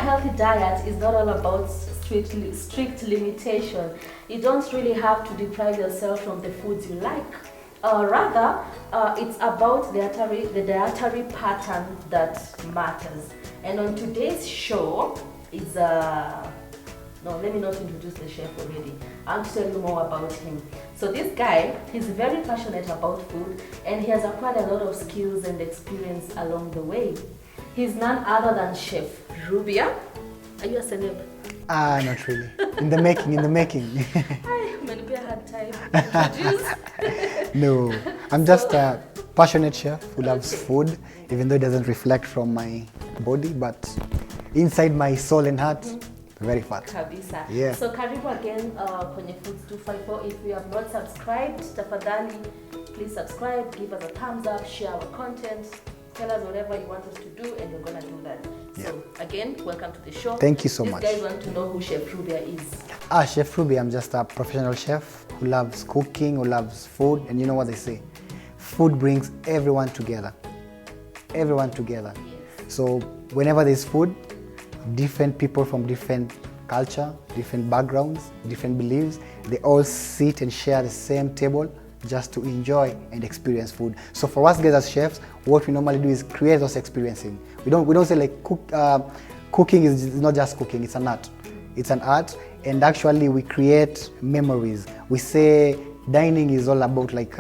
healthy diet is not all about strict limitation. You don't really have to deprive yourself from the foods you like. Rather, it's about the dietary pattern that matters. And on today's show is no, let me not introduce the chef already. I'll tell you more about him. So this guy, he's very passionate about food and he has acquired a lot of skills and experience along the way. He's none other than Chef Rubia. Are you a celeb? Not really. In the making. Maybe I had time to introduce. No, I'm just a passionate chef who loves food, even though it doesn't reflect from my body, but inside my soul and heart, very fat. Kabisa. Yeah. So karibu again kwenye Foods 254. If you have not subscribed, tafadhali, please subscribe, give us a thumbs up, share our content, tell us whatever you want us to do, and we're gonna do that. Yeah. So again, welcome to the show. Thank you so much. These guys want to know who Chef Rubia is. Chef Rubia, I'm just a professional chef who loves cooking, who loves food, and you know what they say, food brings everyone together. Everyone together. Yes. So whenever there's food, different people from different culture, different backgrounds, different beliefs, they all sit and share the same table just to enjoy and experience food. So for us guys as chefs, what we normally do is create those experiencing. We don't say like cooking is not just cooking, it's an art. It's an art, and actually we create memories. We say dining is all about like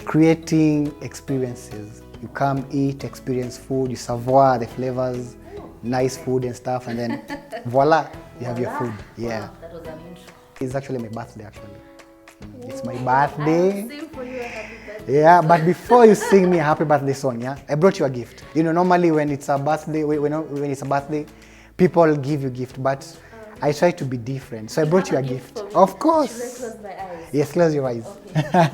creating experiences. You come eat, experience food, you savor the flavors, nice food and stuff, and then voila, you have your food. Yeah. Wow, that was an intro. It's actually my birthday actually. It's my birthday. I'll sing for you a happy birthday. Yeah, but before you sing me a happy birthday song, yeah, I brought you a gift. You know, normally when it's a birthday, when it's a birthday, people give you gift, but I try to be different. So I brought you a gift. Of course. Should I close my eyes? Yes, close your eyes. Okay.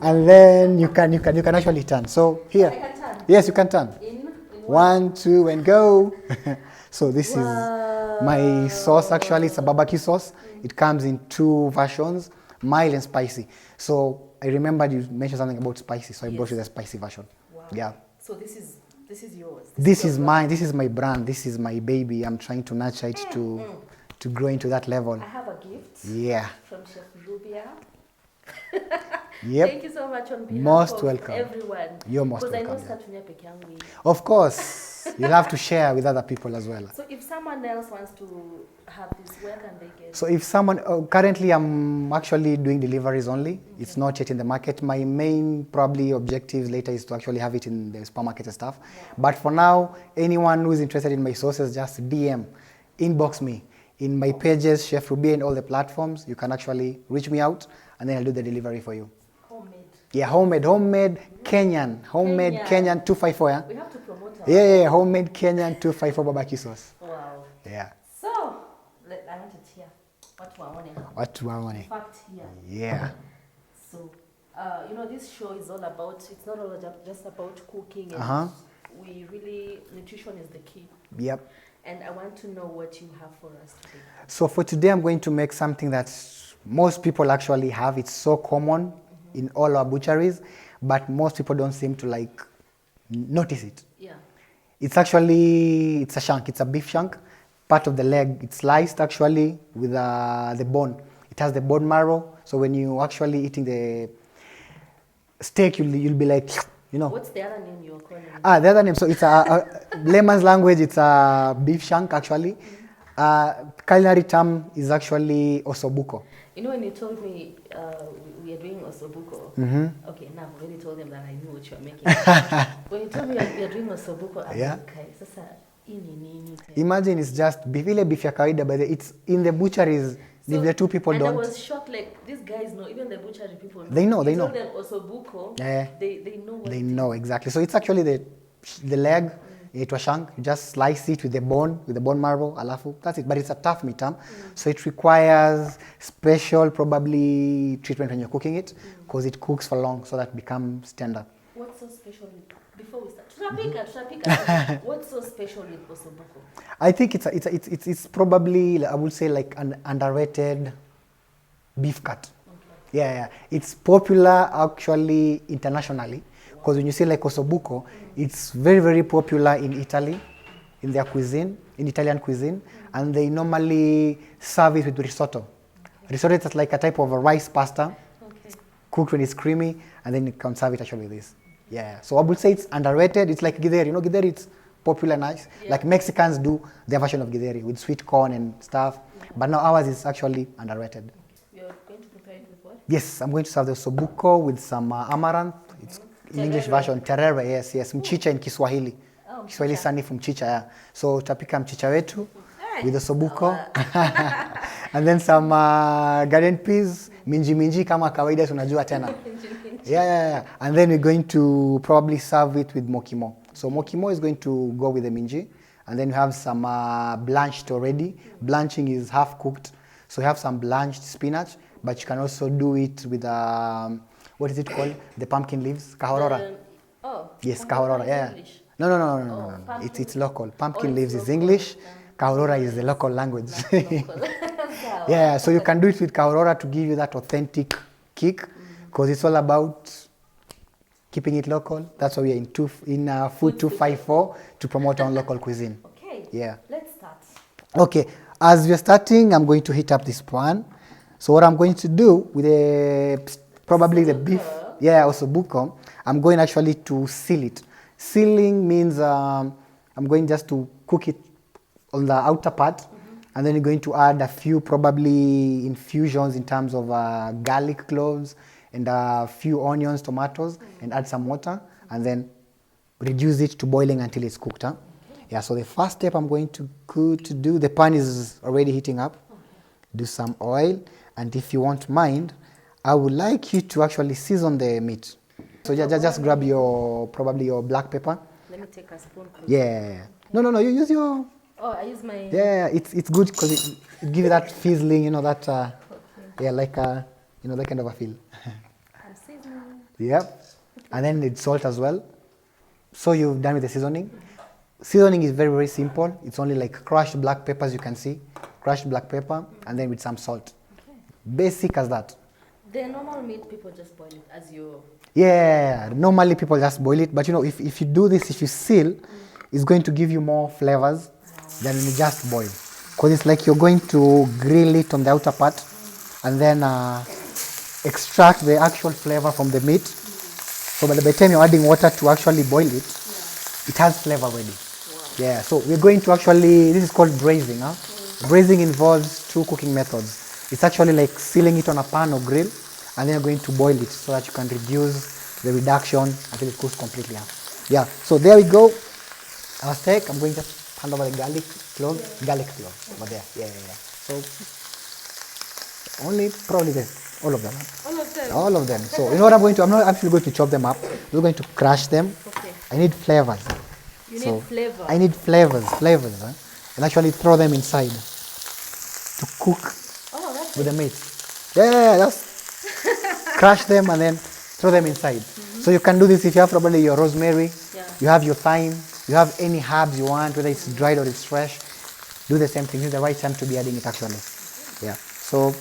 And then you can actually turn. So here. I can turn? Yes, you can turn. In 1, 2, and go. So this is my sauce. Actually, it's a barbecue sauce. It comes in 2 versions, mild and spicy. So I remembered you mentioned something about spicy, so I brought you the spicy version. Wow. Yeah. So this is yours. This is mine. This is my brand. This is my baby. I'm trying to nurture it to grow into that level. I have a gift. Yeah. From Chef Rubia. Yep. Thank you so much on behalf Most of welcome. everyone. You're most welcome. Because I know Statunya peke yangu. Of course, you'll have to share with other people as well. So if someone else wants to have this, where can they get it? So if someone, currently I'm actually doing deliveries only. Okay. It's not yet in the market. My main probably objectives later is to actually have it in the supermarket and stuff. Yeah. But for now, anyone who is interested in my sauces, just DM, inbox me. In my pages, Chef Rubia, and all the platforms, you can actually reach me out and then I'll do the delivery for you. Homemade. Yeah, homemade, Kenyan, Kenyan 254, yeah? We have to promote our Yeah, homemade Kenyan 254 barbecue sauce. Wow. Yeah. So, I want it here. What do I want? In fact, here. Yeah. So, you know, this show is all about, it's not all just about cooking. And nutrition is the key. Yep. And I want to know what you have for us today. So for today, I'm going to make something that most people actually have. It's so common in all our butcheries, but most people don't seem to like notice it. Yeah. It's actually, it's a shank. It's a beef shank. Part of the leg, it's sliced actually with the bone. It has the bone marrow. So when you actually eating the steak, you'll be like, you know. What's the other name you're calling it? The other name, so it's a layman's language, it's a beef shank actually. Culinary term is actually Osso Bucco. You know, when you told me we are doing Osso Bucco, okay, now I've already told them that I knew what you are making. When you told me we are doing Osso Bucco, I was like, okay, sasa, imagine it's just beef ya kawaida, but it's in the butcheries. So, the 2 people and don't. I was shocked, like, these guys know, even the butchery people know. They know. Told them Osso Bucco, they know what they know, exactly. So it's actually the leg, it was shank, you just slice it with the bone marrow, alafu, that's it. But it's a tough meat, so it requires special, probably, treatment when you're cooking it, because it cooks for long, so that it becomes tender. What's so special before we start? Turapika. What's so special with Osso Bucco? I think it's probably, I would say, like an underrated beef cut. Okay. Yeah. It's popular actually internationally, because when you say like Osso Bucco, it's very, very popular in Italy, in their cuisine, in Italian cuisine, and they normally serve it with risotto. Risotto is like a type of a rice pasta, cooked when it's creamy, and then you can serve it actually with this. Yeah, so I would say it's underrated. It's like githeri. You know, githeri, it's popular, nice. Yeah. Like Mexicans do their version of githeri with sweet corn and stuff. But now ours is actually underrated. You're going to prepare it with what? Yes, I'm going to serve the Osso Bucco with some amaranth. It's in English version, terere, yes, mchicha in Kiswahili. Oh, Kiswahili sani from mchicha, yeah. So tapika mchicha wetu with the Osso Bucco. And then some garden peas, minji kama kawaida tunajua tena. Yeah. And then we're going to probably serve it with mokimo. So mokimo is going to go with the minji. And then you have some blanched already. Blanching is half cooked. So you have some blanched spinach, but you can also do it with, what is it called? The pumpkin leaves? Kahorora. Yes, kahorora, yeah. No. It's local. Pumpkin leaves is English. Kahorora is the local language. Yeah, so you can do it with kahorora to give you that authentic kick, because it's all about keeping it local. That's why we are in Food 254 to promote our local cuisine. Okay. Yeah. Let's start. Okay. As we're starting, I'm going to heat up this pan. So what I'm going to do with the beef, Osso Bucco, I'm going actually to seal it. Sealing means I'm going just to cook it on the outer part, and then you're going to add a few probably infusions in terms of garlic cloves and a few onions, tomatoes, and add some water, and then reduce it to boiling until it's cooked. Huh? Yeah, so the first step I'm going to do, the pan is already heating up. Do some oil, and if you won't mind, I would like you to actually season the meat. So just grab probably your black pepper. Let me take a spoon. Yeah. No, you use your... Oh, I use my... Yeah, it's good because it gives you that fizzling, you know, that... Yeah, like, you know, that kind of a feel. I'm seasoning. Yep. And then it's salt as well. So you've done with the seasoning. Seasoning is very, very simple. It's only like crushed black pepper, as you can see. Crushed black pepper, and then with some salt. Okay. Basic as that. The normal meat, people just boil it as you... Yeah, normally people just boil it. But you know, if you do this, if you seal, it's going to give you more flavors than when you just boil. Because it's like you're going to grill it on the outer part and then extract the actual flavor from the meat. So by the time you're adding water to actually boil it, it has flavor already. Yeah, so we're going to actually, this is called braising. Huh? Braising involves two cooking methods. It's actually like sealing it on a pan or grill, and then you're going to boil it so that you can reduce the reduction until it cooks completely. Huh? Yeah, so there we go. Our steak, I'm going to hand over the garlic clove over there. Yeah. So only probably all of them. Huh? All of them? All of them. So you know what I'm going to, I'm not actually going to chop them up. We're going to crush them. Okay. I need flavors. You need flavor? I need flavors, huh? And actually throw them inside to cook with the meat. Yeah, just crush them and then throw them inside. So you can do this if you have probably your rosemary, you have your thyme, you have any herbs you want, whether it's dried or it's fresh. Do the same thing. This is the right time to be adding it actually. Yeah. So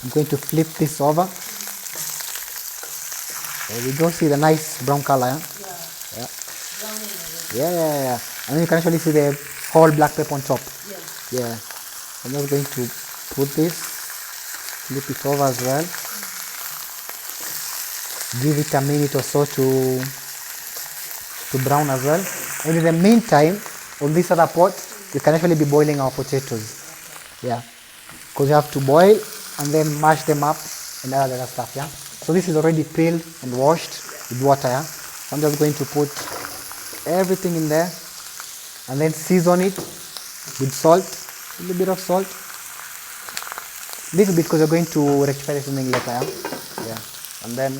I'm going to flip this over. There we go. See the nice brown color. Huh? Yeah. And then you can actually see the whole black pepper on top. Yeah. I'm just going to put this, flip it over as well. Give it a minute or so to brown as well. And in the meantime, on this other pot, we can actually be boiling our potatoes. Yeah. Because you have to boil and then mash them up and all other stuff. Yeah. So this is already peeled and washed with water. Yeah. So I'm just going to put everything in there and then season it with salt, a little bit of salt. Little bit because you're going to rectify the seasoning later. Yeah. And then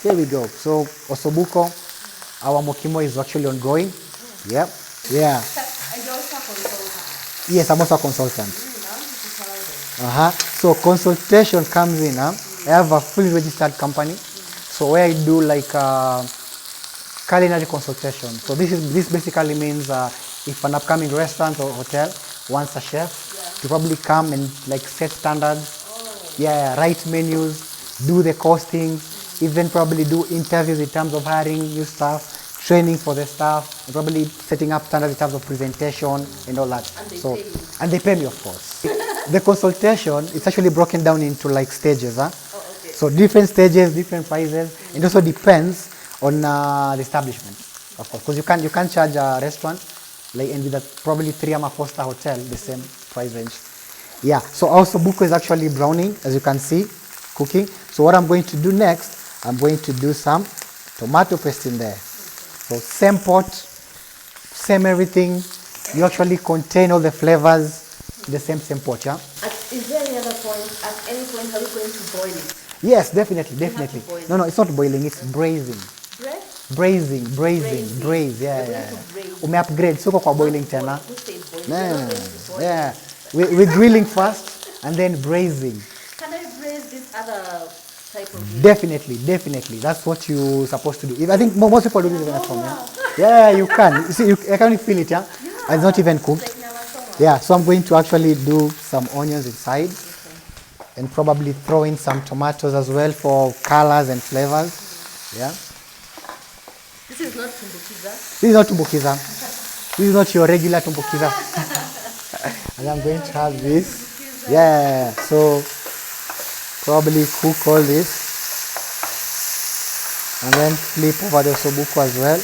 there we go. So Osso Bucco, our mokimo is actually ongoing. Yep. Yeah. And you're also a consultant? Yes, I'm also a consultant. So consultation comes in. I have a fully registered company. So where I do like culinary consultation. So this basically means if an upcoming restaurant or hotel wants a chef to probably come and like set standards, write menus, do the costing, even probably do interviews in terms of hiring new staff, training for the staff, and probably setting up standards in terms of presentation and all that. And they pay you. And they pay me, of course. The consultation, it's actually broken down into like stages. Oh, okay. So different stages, different prices. It also depends on the establishment, of course, because you can't charge a restaurant like and with a probably 3 or 4-star hotel the same price range. Yeah. So Osso Bucco is actually browning, as you can see, cooking. So what I'm going to do next, I'm going to do some tomato paste in there. So same pot, same everything. You actually contain all the flavors in the same pot, yeah? Is there any other point, at any point are you going to boil it? Yes, definitely. boil it. No, it's not boiling, it's braising. Braise, yeah. Ume-upgrade, so kwa boiling tena. Who said boil? No, You're no, not no. going to boil Yeah, it. we're grilling first and then braising. Can I braise this other type of meat? Definitely. That's what you're supposed to do. I think most people do this at home, yeah? Yeah, you can. You see, I can feel it, yeah? It's not even cooked. Like nyama. Yeah, so I'm going to actually do some onions inside and probably throw in some tomatoes as well for colors and flavors. Yeah. This is not tumbukiza. This is not tumbukiza. This is not your regular tumbukiza. And I'm going to have this. Yeah, so probably cook all this and then flip over the Osso Bucco as well.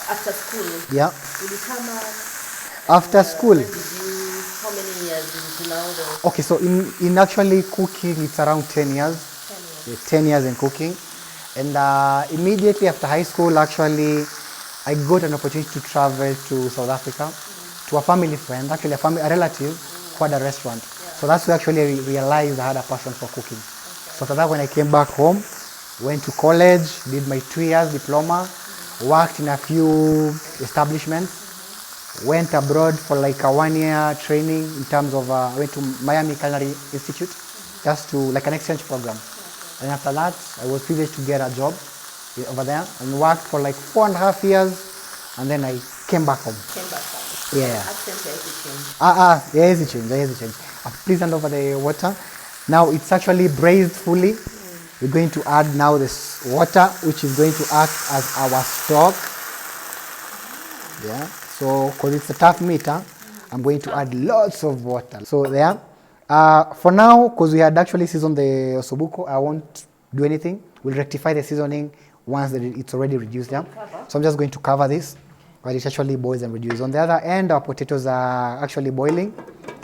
After school, Yeah. will you come out? After school. How many years is it now? Okay, so in actually cooking, it's around 10 years. 10 years. 10 years in cooking. And immediately after high school, actually, I got an opportunity to travel to South Africa to a family friend, actually a relative who had a restaurant. So that's where actually I realized I had a passion for cooking. So after that, when I came back home, went to college, did my 2 years diploma, worked in a few establishments, went abroad for like a 1-year training in terms of, went to Miami Culinary Institute, just to like an exchange program. And after that, I was privileged to get a job over there and worked for like 4.5 years, and then I came back home. Came back home. Yeah. Accent has to change. Yeah, easy change. Please hand over the water. Now it's actually braised fully. We're going to add now this water, which is going to act as our stock. Yeah, so because it's a tough meat, I'm going to add lots of water. So there. For now, because we had actually seasoned the Osso Bucco, I won't do anything. We'll rectify the seasoning once it's already reduced. Yeah. So I'm just going to cover this while it actually boils and reduces. On the other end, our potatoes are actually boiling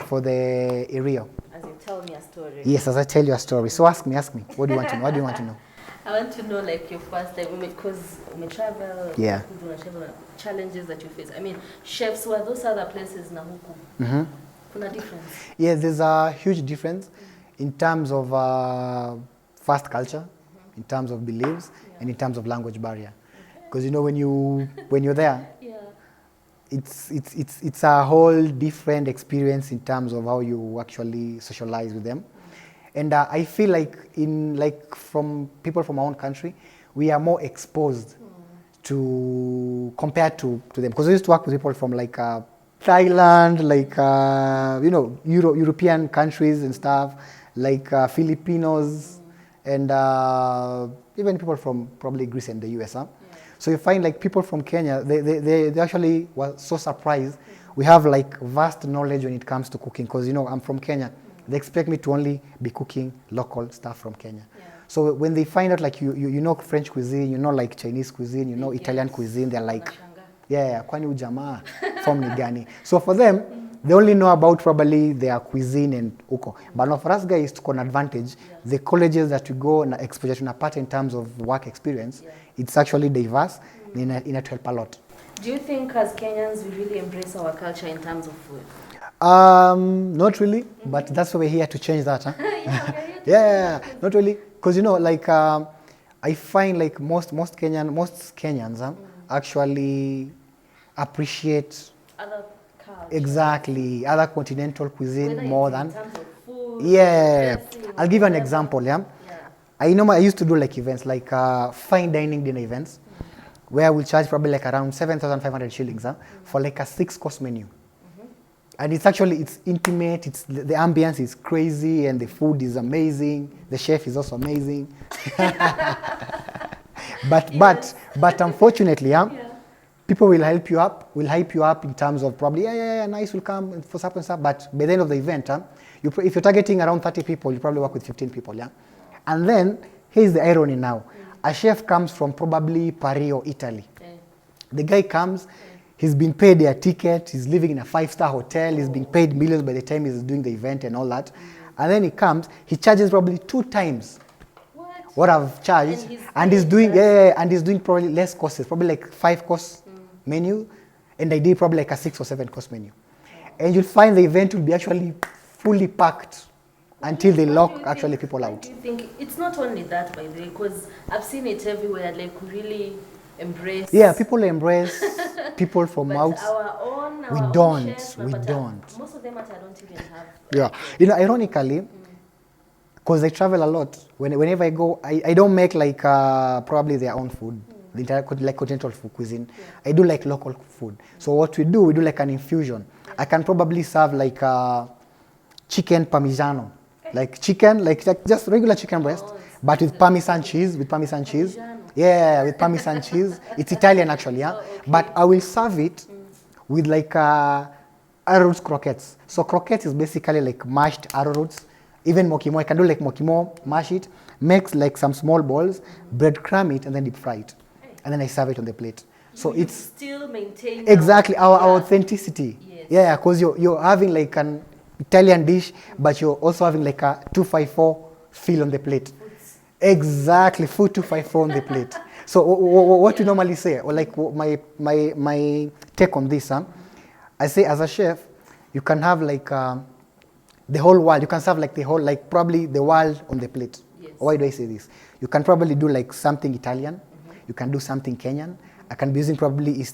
for the area. As you tell me a story. Yes, as I tell you a story. So ask me. What do you want to know? What do you want to know? I want to know like your first time, because we travel, Yeah. challenges that you face. I mean, chefs were those other places na huku. Mm-hmm. Kuna difference. Yes, there's a huge difference in terms of fast culture, in terms of beliefs, and in terms of language barrier. Because you know when you're there, Yeah. it's a whole different experience in terms of how you actually socialize with them. And I feel like from people from our own country, we are more exposed to compared to them. Because we used to work with people from like Thailand, like European countries and stuff, like Filipinos, and even people from probably Greece and the US. Huh? Yeah. So you find like people from Kenya, they actually were so surprised. We have like vast knowledge when it comes to cooking, because I'm from Kenya. They expect me to only be cooking local stuff from Kenya. Yeah. So when they find out like you know French cuisine, you know like Chinese cuisine, you know Italian cuisine, they're like, yeah, kwani ujamaa from ni gani? So for them, they only know about probably their cuisine and uko. But now for us guys, to an advantage, the colleges that we go and exposure tunapata in terms of work experience, it's actually diverse, and it help a lot. Do you think as Kenyans we really embrace our culture in terms of food? Not really, but that's why we're here to change that. Huh? Yeah, not really, because like I find like most Kenyans actually appreciate Other culture. exactly other continental cuisine Whether more it's than in terms of food, dressing, I'll give you an whatever. example. Yeah, Yeah. I used to do like events like fine dining dinner events. where we'll charge probably like around 7,500 shillings for like a 6-course menu. And it's actually, it's intimate, the ambience is crazy and the food is amazing. The chef is also amazing. But unfortunately, people will hype you up in terms of probably, nice, will come for supper and stuff. But by the end of the event, if you're targeting around 30 people, you probably work with 15 people, And then, here's the irony now. A chef comes from probably Paris or Italy. The guy comes, he's been paid their ticket, he's living in a 5-star hotel, he's being paid millions by the time he's doing the event and all that. And then he comes, he charges probably 2 times what I've charged, and he's doing probably less courses, probably like 5-course menu, and I did probably like a 6 or 7-course menu. And you'll find the event will be actually fully packed until they lock actually people out. Do you think it's not only that, by the way, because I've seen it everywhere, like really embrace. Yeah, people embrace people from but out. Our We own don't. chefs, We but, don't. Most of them I don't even have. Yeah, you know, ironically, because I travel a lot. Whenever I go, I don't make like probably their own food, the entire like continental food cuisine. I do like local food. So what we do like an infusion. I can probably serve like chicken parmigiano, like chicken, like just regular chicken breast, but with parmesan cheese. Yeah, with parmesan cheese. It's Italian actually, yeah. Okay. But I will serve it with like arrowroot croquettes. So croquettes is basically like mashed arrowroots. Even mokimo, I can do like mokimo, mash it, make like some small balls, breadcrumb it, and then deep fry it. And then I serve it on the plate. So it's still maintain exactly our authenticity. Yes. Yeah, because you're having like an Italian dish, but you're also having like a 254 feel on the plate. Exactly, food 254 on the plate. So what you normally say, or like my take on this, I say as a chef, you can have like the whole world. You can serve like the whole, like probably the world on the plate. Yes. Why do I say this? You can probably do like something Italian. You can do something Kenyan. I can be using probably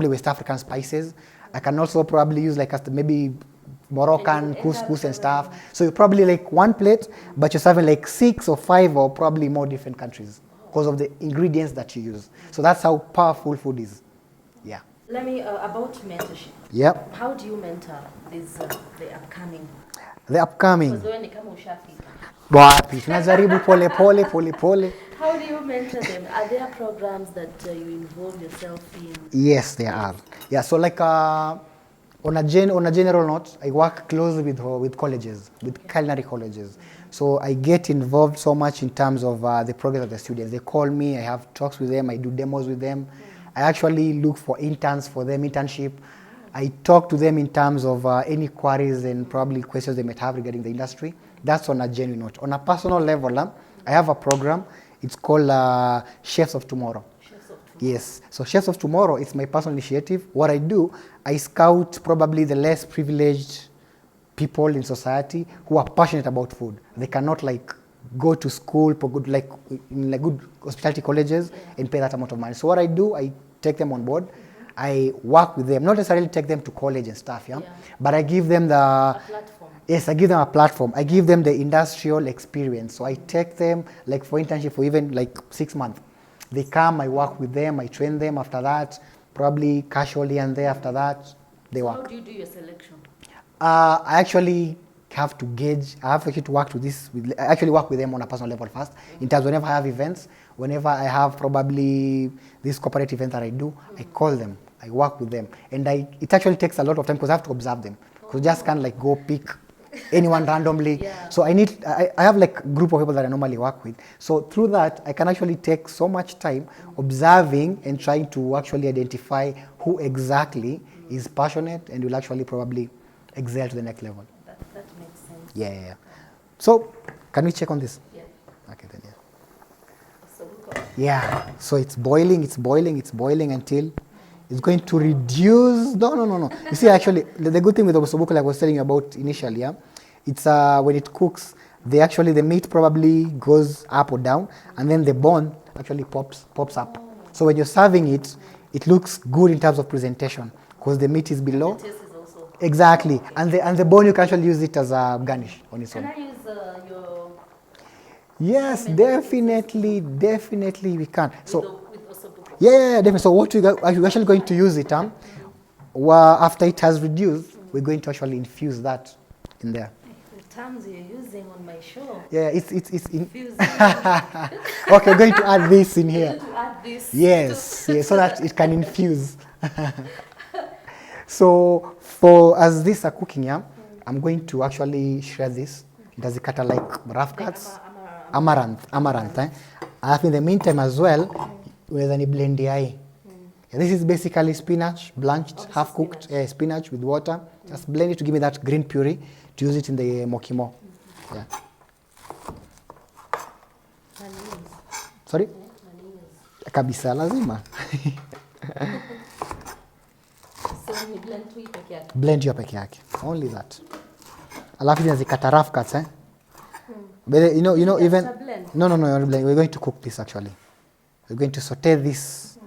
West African spices. I can also probably use like maybe Moroccan couscous and stuff. So you probably like one plate, but you're serving like 6 or 5 or probably more different countries because of the ingredients that you use. So that's how powerful food is. Yeah. Let me about mentorship. Yep. How do you mentor these the upcoming? The upcoming. Wapi, tunajaribu pole. How do you mentor them? Are there programs that you involve yourself in? Yes, there are. Yeah, so like on a general note, I work closely with colleges, with culinary colleges. So I get involved so much in terms of the progress of the students. They call me, I have talks with them, I do demos with them. I actually look for interns for them, internship. I talk to them in terms of any queries and probably questions they might have regarding the industry. That's on a genuine note. On a personal level, I have a program. It's called Chefs of Tomorrow. Yes. So Chefs of Tomorrow, it's my personal initiative. What I do, I scout probably the less privileged people in society who are passionate about food. They cannot like go to school for good, like in like good hospitality colleges and pay that amount of money. So what I do, I take them on board. I work with them, not necessarily take them to college and stuff, but I give them a platform. Yes, I give them a platform. I give them the industrial experience. So I take them like for internship for even like 6 months. They come, I work with them, I train them. After that, probably casually and there after that, they work. How do you do your selection? I actually have to gauge. I have actually to work I actually work with them on a personal level first. In terms, whenever I have events, whenever I have probably this corporate event that I do, I call them. I work with them, and it actually takes a lot of time because I have to observe them. Because just can't like go pick anyone randomly. So I have like a group of people that I normally work with. So through that, I can actually take so much time observing and trying to actually identify who exactly is passionate and will actually probably excel to the next level. That makes sense. Yeah. So can we check on this? Yeah. Okay then. Osso Bucco. Yeah. So it's boiling until it's going to reduce. No. You see, actually, the good thing with Osso Bucco, like I was telling you about initially, it's when it cooks, the meat probably goes up or down, and then the bone actually pops up. So when you're serving it, it looks good in terms of presentation because the meat is below. The taste is also exactly, okay. and the bone you can actually use it as a garnish on its own. Can I use your? Yes, definitely we can. With Osso Bucco. Yeah, definitely. So what we're actually going to use it, after it has reduced, we're going to actually infuse that in there. The terms you're using on my show. Yeah, it's in. Infusing. Okay, we're going to add this in here. You're going to add this. Yes, yes, so that it can infuse. So as these are cooking, yeah, I'm going to actually shred this. Does it cut like rough cuts? Amaranth. Alafu in the meantime as well, unaweza ni blend yai. This is basically spinach, blanched, half cooked spinach with water. Just blend it to give me that green puree to use it in the mokimo. Yeah. Sorry? Kabisa lazima. So we blend tu peke yake. Blend hiyo peke yake. Only that. Alafu zinazikata rough cuts, eh? But you know even no, we're going to cook this actually. We're going to saute this.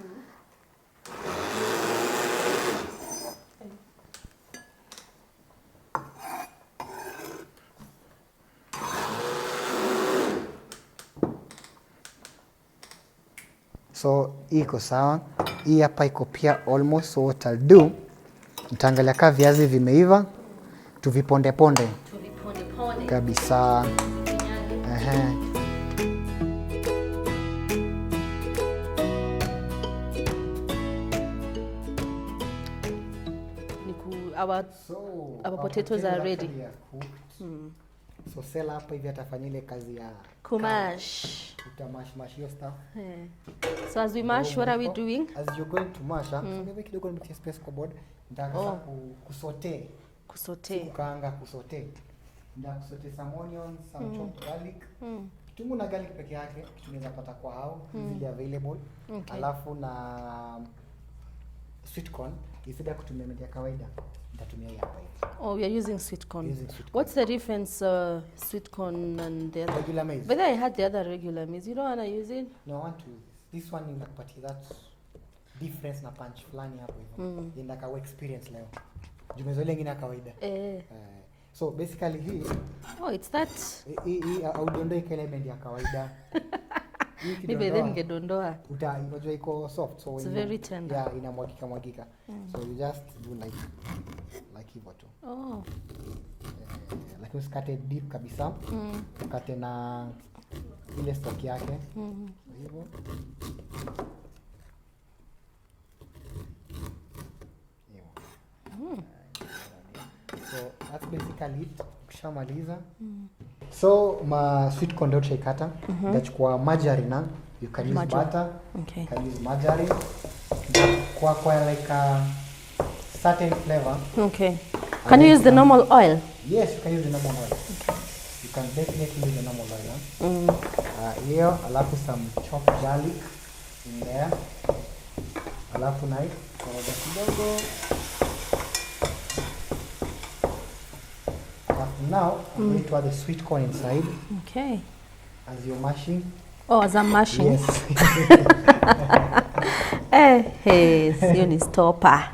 So iko sawa. Hii hapa iko pia almost. So what I'll do, nitaangalia kama viazi vimeiva, tuviponde ponde. Kabisa. Our potatoes are ready. So sell hapa hivi atafanya ile kazi ya kumash. Utamash hiyo stuff. So as we mash, what are we doing? As you're going to mash, so kidogo nimetia space kwa board. Nitaka kusaute. Kukaanga kusaute. Ndio kusaute some onions, some chopped garlic. Kitunguu na garlic peke yake, tunaweza pata kwa hao, zile available. Okay. Alafu na sweet corn, instead ya kutumia media kawaida, nitatumia hii hapa hivi. Oh, we are using sweet corn. What's the difference sweet corn and the other? Regular maize. But I had the other regular maize. You don't want to use it? No, I want to. This one inakupatia that difference na punch fulani hapo hivyo. Inataka experience leo. Jumezoea ingine ya kawaida. So basically hii it's that. Hii audondoe ile element ya kawaida. Maybe then ngedondoa. Unajua iko soft, so it's very tender. Yeah, inamwagika. So you just do like hivyo tu. Lakini usikate deep kabisa. Ukate na ile stock yake. Hivyo. So that's basically it. Ukishamaliza. So ma sweet corn dot shaikata. Utachukua margarine, you can use butter. Okay. You can use margarine. Kwa like a certain flavor. Okay. Can you use the normal oil? Yes, you can use the normal oil. Okay. You can definitely use the normal oil. Here, alafu some chopped garlic in there. Alafu na koroga kidogo. Now, I'm going to add the sweet corn inside. Okay. As you're mashing. Oh, as I'm mashing? Yes. Hiyo ni stopper.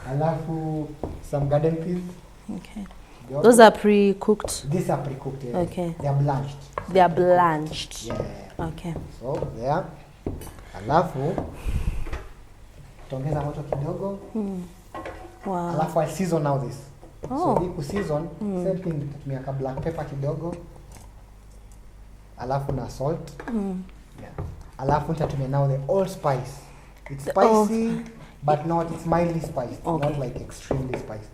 Alafu some garden peas. Okay. Those are pre-cooked? These are pre-cooked. Yeah. Okay. They are blanched. They are blanched. Yeah. Okay. So, there. Alafu tongeza moto kidogo. Wow. Alafu I season now this. Oh. So hii season, same thing, nitatumia ka black pepper kidogo. Alafu na salt. Yeah. Alafu nitatumia now the allspice. It's spicy, but it's mildly spiced, not like extremely spiced.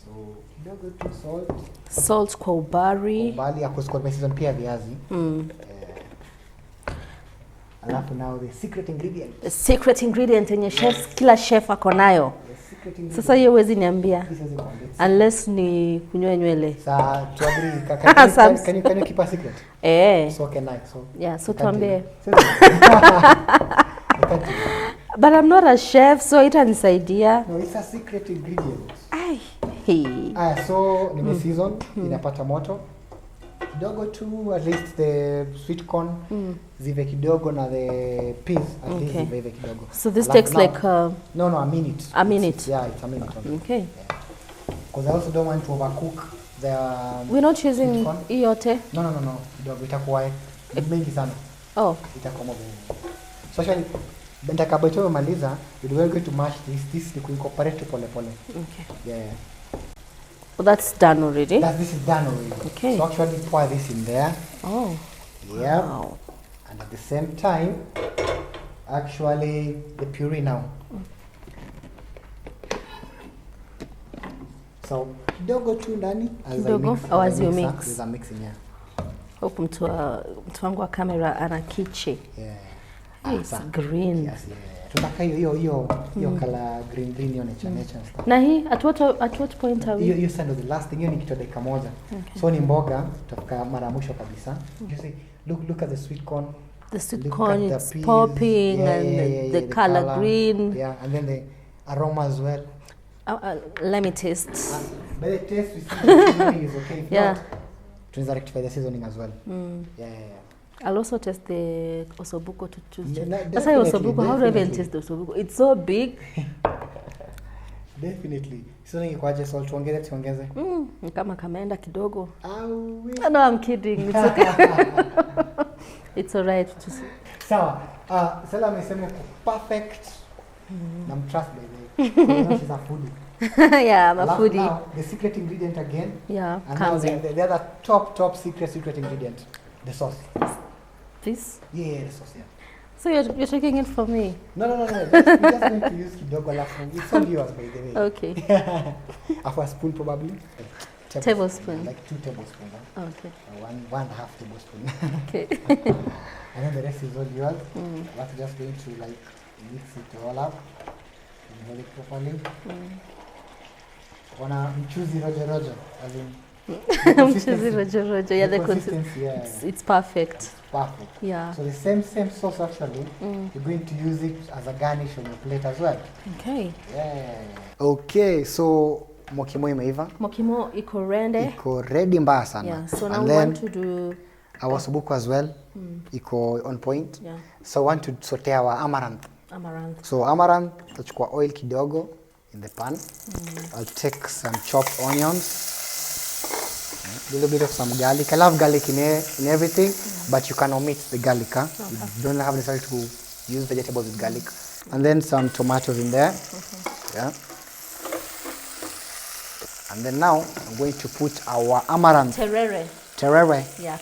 So kidogo tu salt. Salt kwa ubari. Ubali kwa season pia viazi. Alafu now the secret ingredient. The secret ingredient yenye kila chef ako nayo. Sasa hiyo huwezi niambia. Unless ni kunyoa nywele. Sa to agree. Can you keep a secret? So can I. So yeah, so tuambie. But I'm not a chef, so itanisaidia. No, it's a secret ingredient. So nime season, inapata moto. Kidogo tu, at least the sweet corn zive kidogo na the peas at least zive kidogo. So this takes like no, a minute. A minute. It's a minute only. Okay. Because I also don't want to overcook the we're not using yote. No. Kidogo itakuwa mingi sana. Oh. Itakuwa mob. So actually, Bentakabacho Maliza, we're going to mash this to incorporate pole pole. Okay. Yeah. Well, that's done already? This is done already. Okay. So actually pour this in there. Oh. Yeah. Wow. And at the same time, actually the puree now. So kidogo tu ndani kidogo as you mix. There's a mixing, yeah. Hope mtu wangu wa kamera ana kiche. Yeah. It's green. Yes, yeah. Tunataka hiyo color green hiyo nature stuff. Na hii at what point are we? Hiyo sand the last thing, hiyo ni kitu dakika moja. Okay. So ni mboga tutafika mara mwisho kabisa. You see, look at the sweet corn. The sweet corn is popping, and the color green. Yeah, and then the aroma as well. Let me taste. But the taste we see the seasoning is okay. If Yeah. not, to rectify the seasoning as well. Yeah. I'll also taste the Osso Bucco to choose. That's why Osso Bucco. How do I even taste the Osso Bucco? It's so big. Definitely. So nikwaje salt tuongeze. Kama kameenda kidogo. Awi. No, I'm kidding. It's okay. It's alright. Sawa. Sela amesema perfect. I'm trust by the way. You know she's a foodie. Yeah, I'm a foodie. Now, the secret ingredient again. Yeah, and comes now in. The other top secret ingredient. The sauce. This? Yeah, the sauce, yeah. So you're taking it from me? No. We're just going to use kidogo alafu. It's all yours by the way. Okay. A spoon probably. Tablespoon. Like 2 tablespoons. Huh? Okay. 1.5 tablespoon. Okay. And then the rest is all yours. We're just going to like mix it all up. And hold it properly. Wanna mchuzi rojo. As in mchuzi rojo. Yeah, the consistency. Yeah. It's perfect. It's perfect. Yeah. So the same sauce actually, you're going to use it as a garnish on your plate as well. Okay. Yeah. Okay, so mokimo imeiva. Mokimo iko ready mbaya sana. Yeah, so now we want to do our Osso Bucco as well. Iko on point. Yeah. So I want to saute our amaranth. So amaranth, tachukua oil kidogo in the pan. I'll take some chopped onions. A little bit of some garlic. I love garlic in everything, but you can omit the garlic. Huh? Okay. You don't have necessarily to use vegetables with garlic. And then some tomatoes in there. Yeah. And then now I'm going to put our amaranth. Terere. Yeah.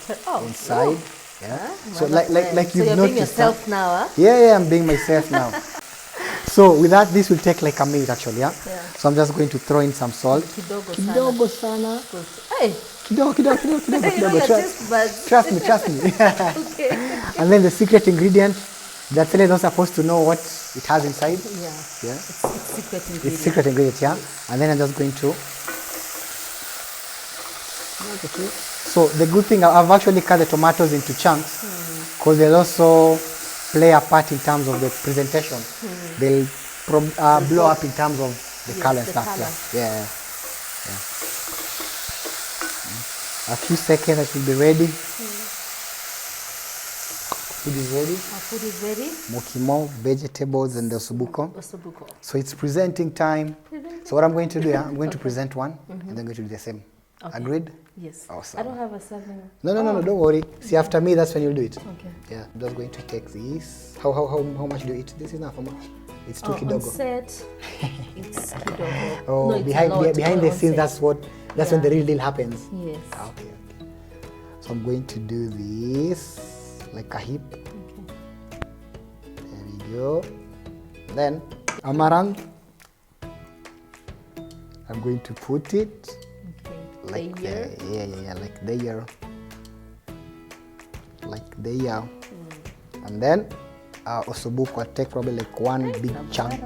Inside. Ooh. Yeah. So like you've you're noticed. Being yourself now, huh? Yeah, I'm being myself now. So with that, this will take like a minute actually. Yeah. So I'm just going to throw in some salt. Kidogo sana. Hey. Kidogo. Trust me. Okay. And then the secret ingredient that Sele is not supposed to know what it has inside. Yeah. It's It's secret ingredient, yeah. And then I'm just going to. So the good thing, I've actually cut the tomatoes into chunks because they'll also play a part in terms of the presentation. They'll blow up in terms of the color and stuff. Yeah. A few seconds, it will be ready. Food is ready. Our food is ready. Mokimo, vegetables, and the Osso Bucco. So it's presenting time. So what I'm going to do, I'm going to present one, and then I'm going to do the same. Okay. Agreed? Yes. Awesome. I don't have a serving. No, don't worry. See, after me, that's when you'll do it. Okay. Yeah, I'm just going to take this. How much do you eat? This is not how much. It's 2 kidogo. On set, it's kidogo. Oh, no, behind the scenes, that's when the real deal happens. Yes. Okay. So I'm going to do this like a heap. Okay. There we go. Then amaranth. I'm going to put it like there. Yeah, like there. Like there. And then Osso Bucco, I'll take probably like one big chunk.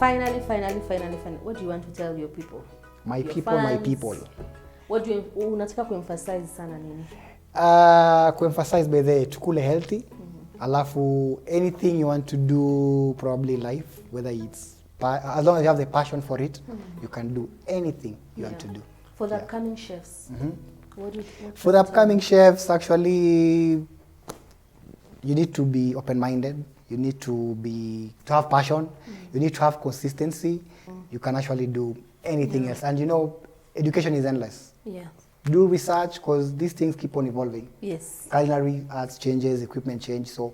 Finally. What do you want to tell your people? My people. What do you unataka kuemphasize sana nini? Kuemphasize by the tukule healthy. Alafu anything you want to do probably in life, whether it's as long as you have the passion for it, you can do anything you want to do. For the upcoming chefs, for the upcoming chefs, actually, you need to be open-minded. You need to have passion. You need to have consistency. You can actually do anything else. And you know, education is endless. Yeah. Do research because these things keep on evolving. Yes. Culinary arts changes, equipment change. So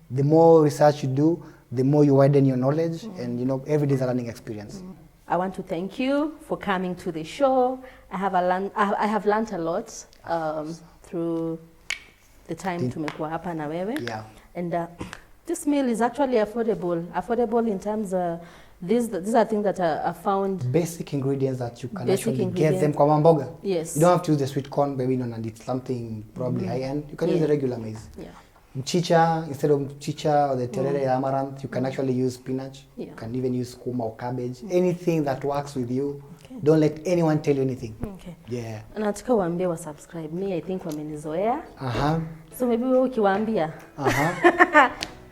the more research you do, the more you widen your knowledge, and you know, every day is a learning experience. I want to thank you for coming to the show. I have learned a lot through the time tumekuwa hapa na wewe. Yeah. And this meal is actually affordable in terms of these are things that are found. Basic ingredients that you can actually get them kwa mboga. Yes. You don't have to use the sweet corn, maybe no, and it's something probably high end. You can use the regular maize. Yeah. Mchicha, instead of mchicha or the terere amaranth, you can actually use spinach. Yeah. You can even use kuma or cabbage. Anything that works with you. Okay. Don't let anyone tell you anything. Okay. Yeah. Nataka waambie wa subscribe. Me, I think wamenizoea. So maybe wewe ukiwaambia.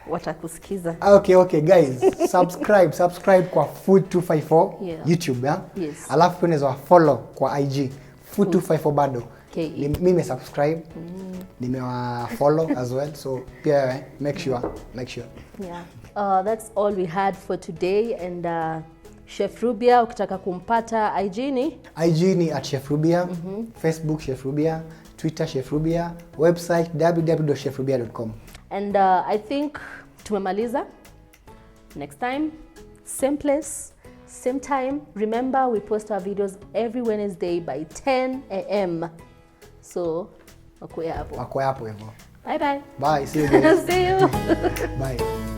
Watakusikiza. Okay guys, subscribe kwa Food 254 YouTube, yeah? Yes. Alafu unaweza follow kwa IG Food 254 bado. Okay. Mimi subscribe. Nimewa follow as well, so pia make sure. Yeah. That's all we had for today, and Chef Rubia, ukitaka kumpata IG ni at Chef Rubia, Facebook Chef Rubia, Twitter Chef Rubia, website www.chefrubia.com. And I think tumemaliza. Next time, same place, same time. Remember, we post our videos every Wednesday by 10 a.m. So, wakwe hapo hivyo. Bye. Bye. Bye, see you guys. See you. Bye.